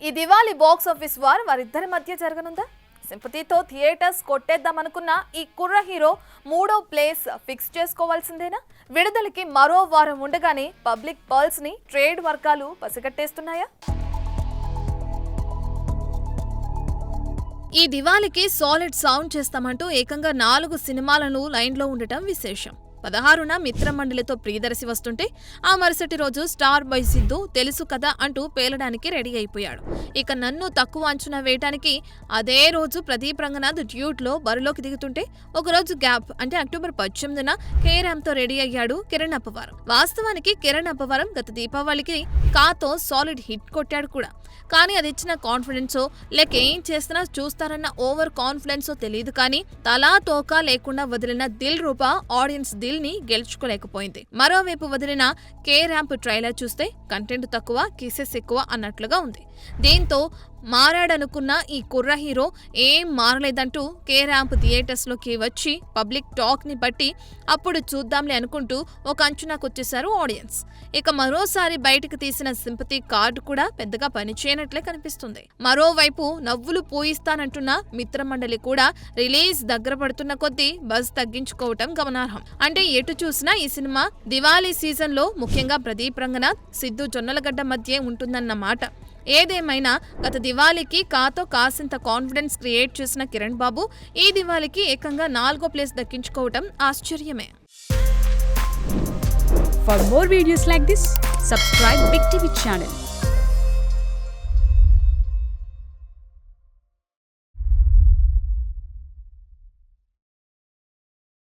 ఈ Diwali box office war వారిద్దరి మధ్య జరగనుందా? సింపతితో థియేటర్స్ కొట్టేద్దామనుకున్న ఈ కుర్ర హీరో మూడో ప్లేస్ ఫిక్స్ చేసుకోవాల్సిందేనా? విడుదలకి మరో వారం ఉండగానే పబ్లిక్ పల్స్ ని ట్రేడ్ వర్గాలు పసిగట్టేస్తున్నాయా? ఈ దివాళీకి సాలిడ్ సౌండ్ చేస్తామంటూ ఏకంగా 4 సినిమాలను లైన్లో ఉండటం విశేషం. 16న మిత్రమండలితో ప్రియదర్శి వస్తుంటే ఆ మరుసటి రోజు స్టార్ బాయ్ సిద్ధు తెలుసు కదా అంటూ పేలడానికి రెడీ అయిపోయాడు. ఇక నన్ను తక్కువ అంచనా వేయడానికి అదే రోజు ప్రదీప్ రంగనాథ్ డ్యూట్లో బరిలోకి దిగుతుంటే ఒకరోజు గ్యాప్ అంటే అక్టోబర్ 18న కేరామ్తో రెడీ అయ్యాడు కిరణ్ అప్పవరం. వాస్తవానికి కిరణ్ అప్పవరం గత దీపావళికి కాతో సాలిడ్ హిట్ కొట్టాడు కూడా. కానీ అది ఇచ్చిన కాన్ఫిడెన్సో లేక ఏం చేసినా చూస్తారన్న ఓవర్ కాన్ఫిడెన్సో తెలియదు, కానీ తలా తోక లేకుండా వదిలిన దిల్ రూపా ఆడియన్స్ దిల్ ని గెలుచుకోలేకపోయింది. మరోవైపు వదిలిన కే ర్యాంప్ ట్రైలర్ చూస్తే కంటెంట్ తక్కువ కేసెస్ ఎక్కువ అన్నట్లుగా ఉంది. దీంతో మారాడనుకున్న ఈ కుర్ర హీరో ఏం మారలేదంటూ కే ర్యాంప్ థియేటర్స్ లోకి వచ్చి పబ్లిక్ టాక్ ని బట్టి అప్పుడు చూద్దాంలే అనుకుంటూ ఒక అంచనాకొచ్చేశారు ఆడియన్స్. ఇక మరోసారి బయటకు తీసిన సింపతి కార్డు కూడా పెద్దగా పనిచేయనట్లే కనిపిస్తుంది. మరోవైపు నవ్వులు పోయిస్తానంటున్న మిత్రమండలి కూడా రిలీజ్ దగ్గర పడుతున్న కొద్దీ బజ్ తగ్గించుకోవటం గమనార్హం. అంటే ఎటు చూసినా ఈ సినిమా దివాళీ సీజన్ లో ముఖ్యంగా ప్రదీప్ రంగనాథ్, సిద్ధు జొన్నలగడ్డ మధ్య ఉంటుందన్నమాట. ఏదేమైనా గత దివాళీకి కాతో కాసింత కాన్ఫిడెన్స్ క్రియేట్ చేసిన కిరణ్ బాబు ఈ దివాళీకి ఏకంగా 4వ ప్లేస్ దక్కించుకోవటం ఆశ్చర్యమే. For more videos like this, subscribe Big TV channel.